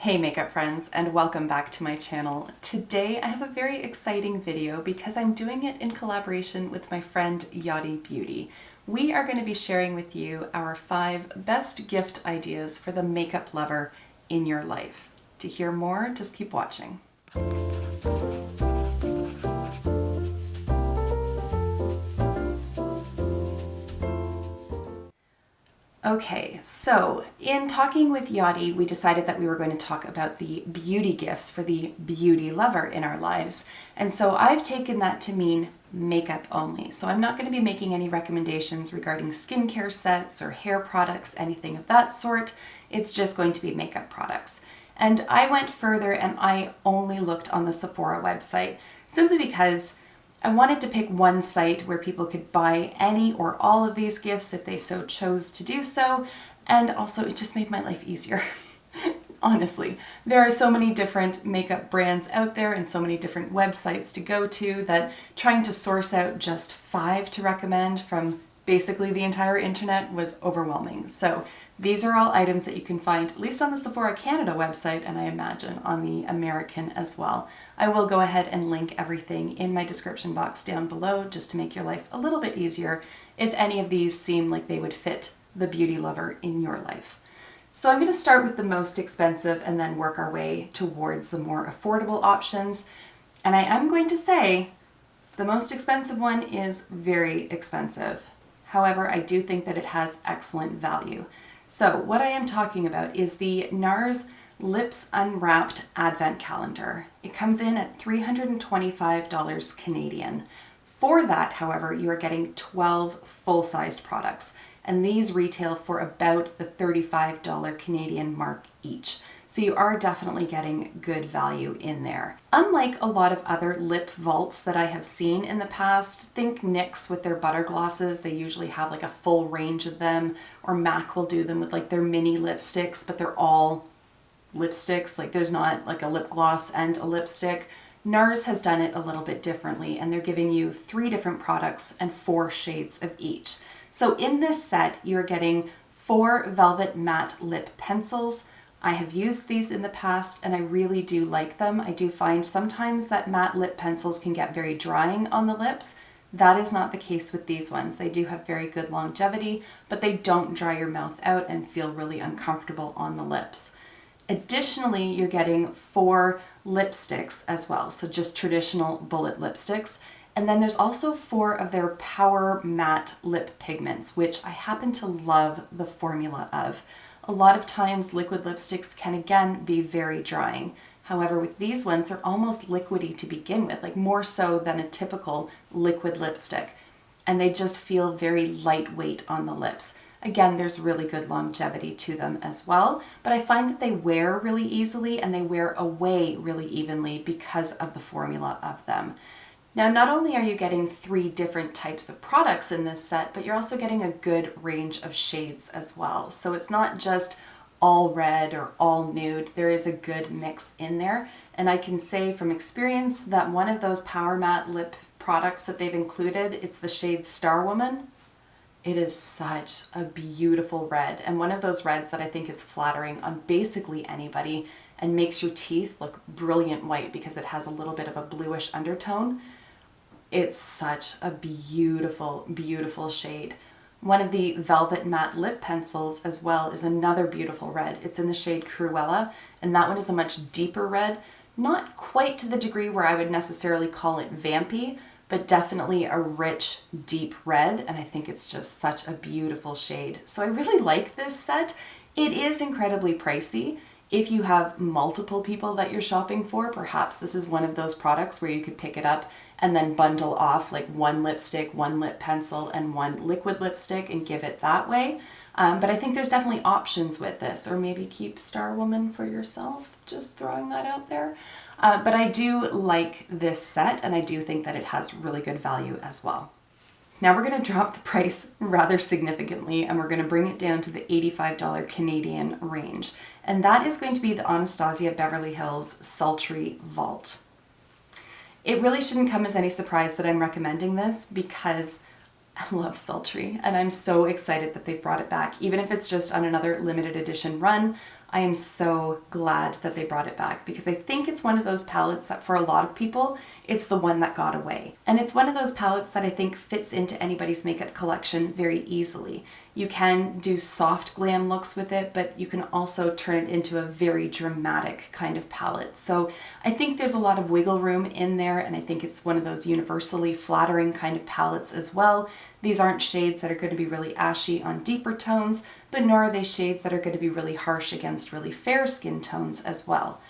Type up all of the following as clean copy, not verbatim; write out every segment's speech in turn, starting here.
Hey makeup friends, and welcome back to my channel. Today I have a very exciting video because I'm doing it in collaboration with my friend Yadi Beauty. We are going to be sharing with you our 5 best gift ideas for the makeup lover in your life. To hear more, just keep watching. Okay, so in talking with Yadi, we decided that we were going to talk about the beauty gifts for the beauty lover in our lives. And so I've taken that to mean makeup only. So I'm not going to be making any recommendations regarding skincare sets or hair products, anything of that sort. It's just going to be makeup products. And I went further and I only looked on the Sephora website simply because I wanted to pick one site where people could buy any or all of these gifts if they so chose to do so, and also it just made my life easier. Honestly, there are so many different makeup brands out there and so many different websites to go to that trying to source out just 5 to recommend from basically the entire internet was overwhelming. So these are all items that you can find at least on the Sephora Canada website, and I imagine on the American as well. I will go ahead and link everything in my description box down below just to make your life a little bit easier if any of these seem like they would fit the beauty lover in your life. So I'm going to start with the most expensive and then work our way towards the more affordable options. And I am going to say the most expensive one is very expensive. However, I do think that it has excellent value. So what I am talking about is the NARS Lips Unwrapped Advent Calendar. It comes in at $325 Canadian. For that, however, you are getting 12 full-sized products, and these retail for about the $35 Canadian mark each. So you are definitely getting good value in there. Unlike a lot of other lip vaults that I have seen in the past, think NYX with their butter glosses, they usually have like a full range of them, or MAC will do them with like their mini lipsticks, but they're all lipsticks, like there's not like a lip gloss and a lipstick. NARS has done it a little bit differently, and they're giving you 3 different products and 4 shades of each. So in this set, you're getting 4 Velvet Matte Lip Pencils. I have used these in the past and I really do like them. I do find sometimes that matte lip pencils can get very drying on the lips. That is not the case with these ones. They do have very good longevity, but they don't dry your mouth out and feel really uncomfortable on the lips. Additionally, you're getting 4 lipsticks as well, so just traditional bullet lipsticks. And then there's also 4 of their Power Matte Lip Pigments, which I happen to love the formula of. A lot of times liquid lipsticks can again be very drying. However, with these ones, they're almost liquidy to begin with, like more so than a typical liquid lipstick. And they just feel very lightweight on the lips. Again, there's really good longevity to them as well, but I find that they wear really easily and they wear away really evenly because of the formula of them. Now, not only are you getting 3 different types of products in this set, but you're also getting a good range of shades as well. So it's not just all red or all nude. There is a good mix in there. And I can say from experience that one of those Power Matte lip products that they've included, it's the shade Star Woman. It is such a beautiful red, and one of those reds that I think is flattering on basically anybody and makes your teeth look brilliant white because it has a little bit of a bluish undertone. It's such a beautiful, beautiful shade. One of the Velvet Matte Lip Pencils as well is another beautiful red. It's in the shade Cruella, and that one is a much deeper red. Not quite to the degree where I would necessarily call it vampy, but definitely a rich, deep red, and I think it's just such a beautiful shade. So I really like this set. It is incredibly pricey. If you have multiple people that you're shopping for, perhaps this is one of those products where you could pick it up and then bundle off like 1 lipstick, 1 lip pencil, and 1 liquid lipstick and give it that way. But I think there's definitely options with this, or maybe keep Star Woman for yourself, just throwing that out there. But I do like this set, and I do think that it has really good value as well. Now we're going to drop the price rather significantly, and we're going to bring it down to the $85 Canadian range. And that is going to be the Anastasia Beverly Hills Sultry Vault. It really shouldn't come as any surprise that I'm recommending this because I love sultry and I'm so excited that they brought it back. Even if it's just on another limited edition run, I am so glad that they brought it back because I think it's one of those palettes that for a lot of people, it's the one that got away. And it's one of those palettes that I think fits into anybody's makeup collection very easily. You can do soft glam looks with it, but you can also turn it into a very dramatic kind of palette. So I think there's a lot of wiggle room in there, and I think it's one of those universally flattering kind of palettes as well. These aren't shades that are going to be really ashy on deeper tones, but nor are they shades that are going to be really harsh against really fair skin tones as well.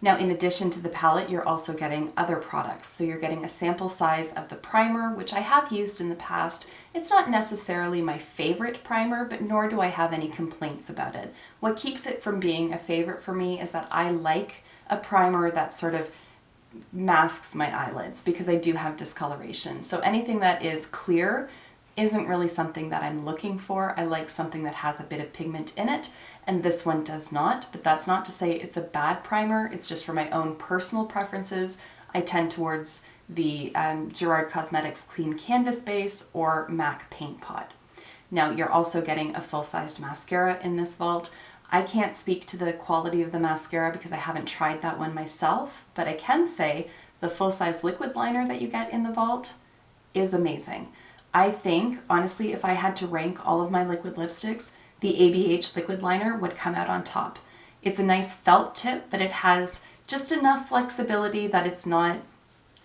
Now, in addition to the palette, you're also getting other products. So you're getting a sample size of the primer, which I have used in the past. It's not necessarily my favorite primer, but nor do I have any complaints about it. What keeps it from being a favorite for me is that I like a primer that sort of masks my eyelids because I do have discoloration. So anything that is clear isn't really something that I'm looking for. I like something that has a bit of pigment in it, and this one does not, but that's not to say it's a bad primer. It's just for my own personal preferences. I tend towards the Gerard Cosmetics Clean Canvas Base or MAC Paint Pot. Now, you're also getting a full-sized mascara in this vault. I can't speak to the quality of the mascara because I haven't tried that one myself, but I can say the full-size liquid liner that you get in the vault is amazing. I think, honestly, if I had to rank all of my liquid lipsticks, the ABH liquid liner would come out on top. It's a nice felt tip, but it has just enough flexibility that it's not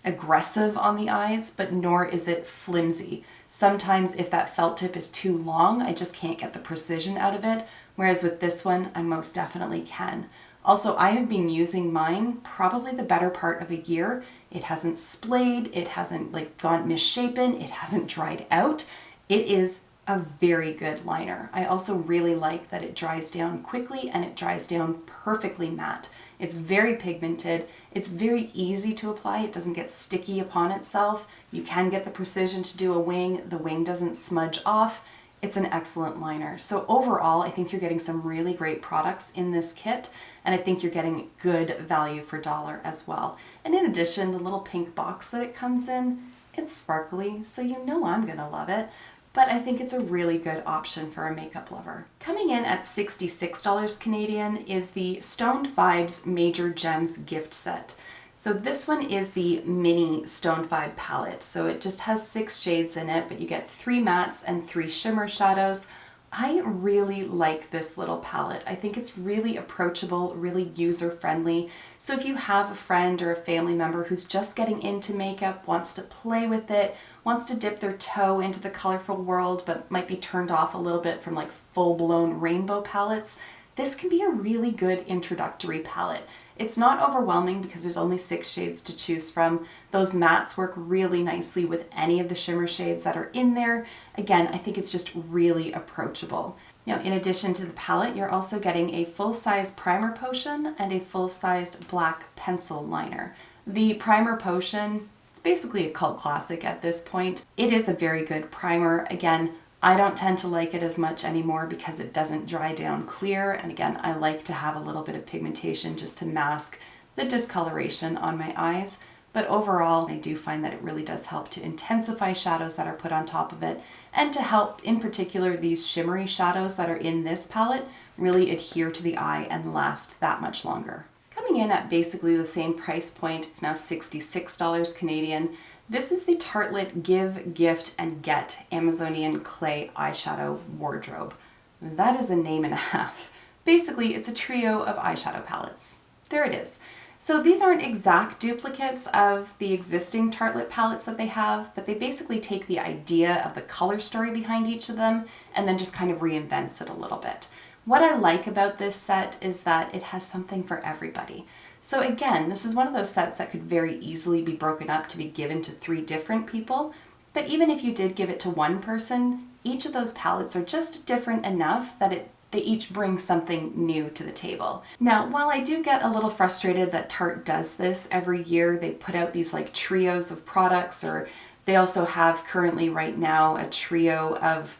aggressive on the eyes, but nor is it flimsy. Sometimes if that felt tip is too long, I just can't get the precision out of it, whereas with this one, I most definitely can. Also, I have been using mine probably the better part of a year. It hasn't splayed, it hasn't gone misshapen, it hasn't dried out. It is a very good liner. I also really like that it dries down quickly and it dries down perfectly matte. It's very pigmented, it's very easy to apply, it doesn't get sticky upon itself. You can get the precision to do a wing, the wing doesn't smudge off. It's an excellent liner. So overall, I think you're getting some really great products in this kit, and I think you're getting good value for dollar as well. And in addition, the little pink box that it comes in, it's sparkly, so you know I'm gonna love it. But I think it's a really good option for a makeup lover. Coming in at $66 Canadian is the Stoned Vibes Major Gems gift set. So this one is the mini Stoned Vibe palette. So it just has 6 shades in it, but you get 3 mattes and 3 shimmer shadows. I really like this little palette. I think it's really approachable, really user-friendly. So if you have a friend or a family member who's just getting into makeup, wants to play with it, wants to dip their toe into the colorful world, but might be turned off a little bit from full-blown rainbow palettes, this can be a really good introductory palette. It's not overwhelming because there's only 6 shades to choose from. Those mattes work really nicely with any of the shimmer shades that are in there. Again, I think it's just really approachable. Now, in addition to the palette, you're also getting a full-size primer potion and a full-sized black pencil liner. The primer potion, it's basically a cult classic at this point. It is a very good primer. Again, I don't tend to like it as much anymore because it doesn't dry down clear, and again, I like to have a little bit of pigmentation just to mask the discoloration on my eyes. But overall, I do find that it really does help to intensify shadows that are put on top of it, and to help, in particular, these shimmery shadows that are in this palette really adhere to the eye and last that much longer. Coming in at basically the same price point, it's now $66 Canadian. This is the Tarte Give, Gift, and Get Amazonian Clay Eyeshadow Wardrobe. That is a name and a half. Basically, it's a trio of eyeshadow palettes. There it is. So these aren't exact duplicates of the existing Tarte palettes that they have, but they basically take the idea of the color story behind each of them and then just kind of reinvents it a little bit. What I like about this set is that it has something for everybody. So again, this is one of those sets that could very easily be broken up to be given to 3 different people, but even if you did give it to one person, each of those palettes are just different enough that they each bring something new to the table. Now, while I do get a little frustrated that Tarte does this every year, they put out these trios of products, or they also have currently right now a trio of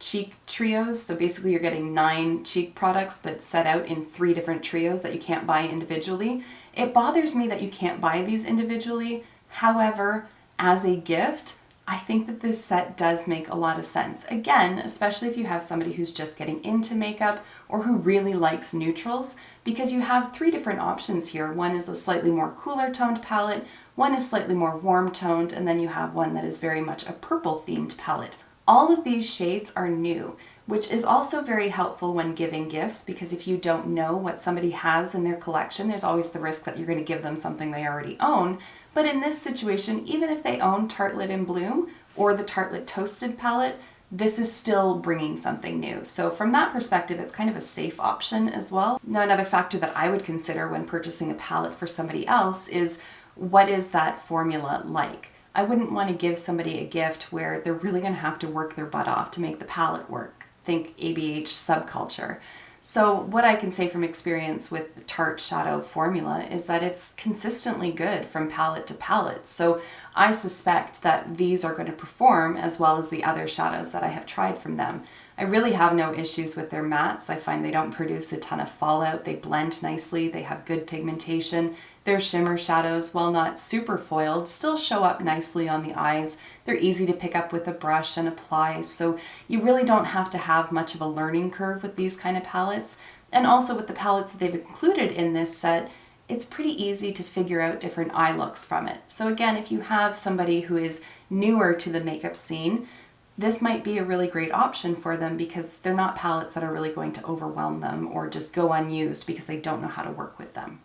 cheek trios. So basically you're getting 9 cheek products but set out in 3 different trios that you can't buy individually. It bothers me that you can't buy these individually. However, as a gift, I think that this set does make a lot of sense. Again, especially if you have somebody who's just getting into makeup or who really likes neutrals, because you have three different options here. One is a slightly more cooler toned palette, one is slightly more warm toned, and then you have one that is very much a purple themed palette. All of these shades are new, which is also very helpful when giving gifts, because if you don't know what somebody has in their collection, there's always the risk that you're going to give them something they already own. But in this situation, even if they own Tartelette in Bloom or the Tartelette Toasted palette, this is still bringing something new. So from that perspective, it's kind of a safe option as well. Now, another factor that I would consider when purchasing a palette for somebody else is, what is that formula like? I wouldn't want to give somebody a gift where they're really going to have to work their butt off to make the palette work. Think ABH subculture. So what I can say from experience with the Tarte Shadow formula is that it's consistently good from palette to palette. So I suspect that these are going to perform as well as the other shadows that I have tried from them. I really have no issues with their mattes. I find they don't produce a ton of fallout. They blend nicely. They have good pigmentation. Their shimmer shadows, while not super foiled, still show up nicely on the eyes. They're easy to pick up with a brush and apply, so you really don't have to have much of a learning curve with these kind of palettes. And also with the palettes that they've included in this set, it's pretty easy to figure out different eye looks from it. So again, if you have somebody who is newer to the makeup scene, this might be a really great option for them, because they're not palettes that are really going to overwhelm them or just go unused because they don't know how to work with them.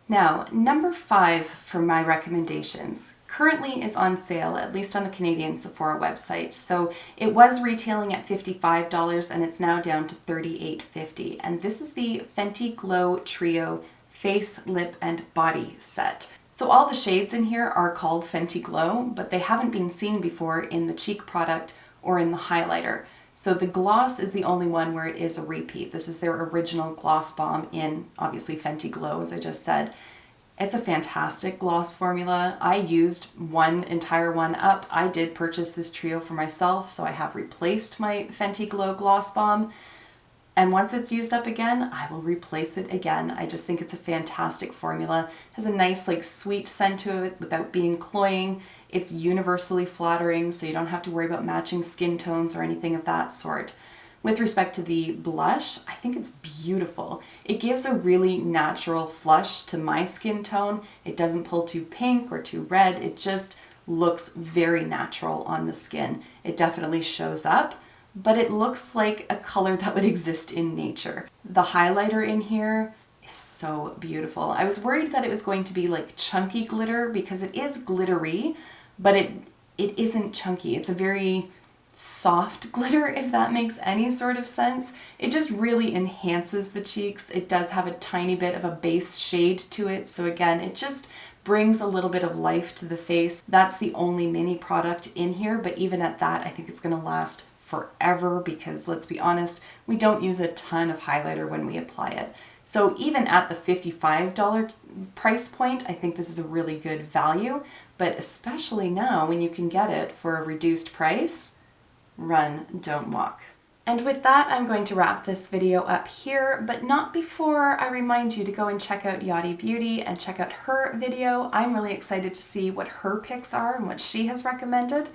Now, number 5 for my recommendations currently is on sale, at least on the Canadian Sephora website. So it was retailing at $55 and it's now down to $38.50. And this is the Fenty Glow Trio Face, Lip, and Body set. So all the shades in here are called Fenty Glow, but they haven't been seen before in the cheek product or in the highlighter. So the gloss is the only one where it is a repeat. This is their original gloss bomb in, obviously, Fenty Glow, as I just said. It's a fantastic gloss formula. I used one entire one up. I did purchase this trio for myself, so I have replaced my Fenty Glow gloss bomb. And once it's used up again, I will replace it again. I just think it's a fantastic formula. It has a nice, like, sweet scent to it without being cloying. It's universally flattering, so you don't have to worry about matching skin tones or anything of that sort. With respect to the blush, I think it's beautiful. It gives a really natural flush to my skin tone. It doesn't pull too pink or too red. It just looks very natural on the skin. It definitely shows up, but it looks like a color that would exist in nature. The highlighter in here is so beautiful. I was worried that it was going to be like chunky glitter, because it is glittery, but it isn't chunky. It's a very soft glitter, if that makes any sort of sense. It just really enhances the cheeks. It does have a tiny bit of a base shade to it, so again, it just brings a little bit of life to the face. That's the only mini product in here, but even at that, I think it's going to last forever, because let's be honest, we don't use a ton of highlighter when we apply it. So even at the $55 price point, I think this is a really good value, but especially now when you can get it for a reduced price, run, don't walk. And with that, I'm going to wrap this video up here, but not before I remind you to go and check out Yadi Beauty and check out her video. I'm really excited to see what her picks are and what she has recommended.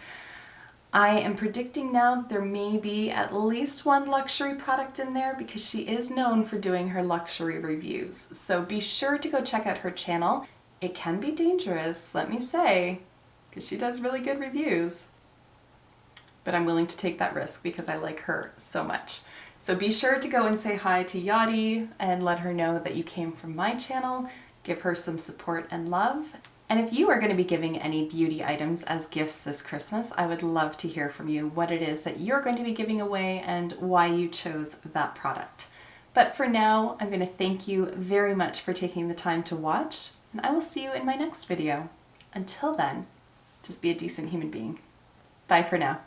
I am predicting now there may be at least one luxury product in there, because she is known for doing her luxury reviews. So be sure to go check out her channel. It can be dangerous, let me say, because she does really good reviews. But I'm willing to take that risk because I like her so much. So be sure to go and say hi to Yadi and let her know that you came from my channel. Give her some support and love. And if you are going to be giving any beauty items as gifts this Christmas, I would love to hear from you what it is that you're going to be giving away and why you chose that product. But for now, I'm going to thank you very much for taking the time to watch, and I will see you in my next video. Until then, just be a decent human being. Bye for now.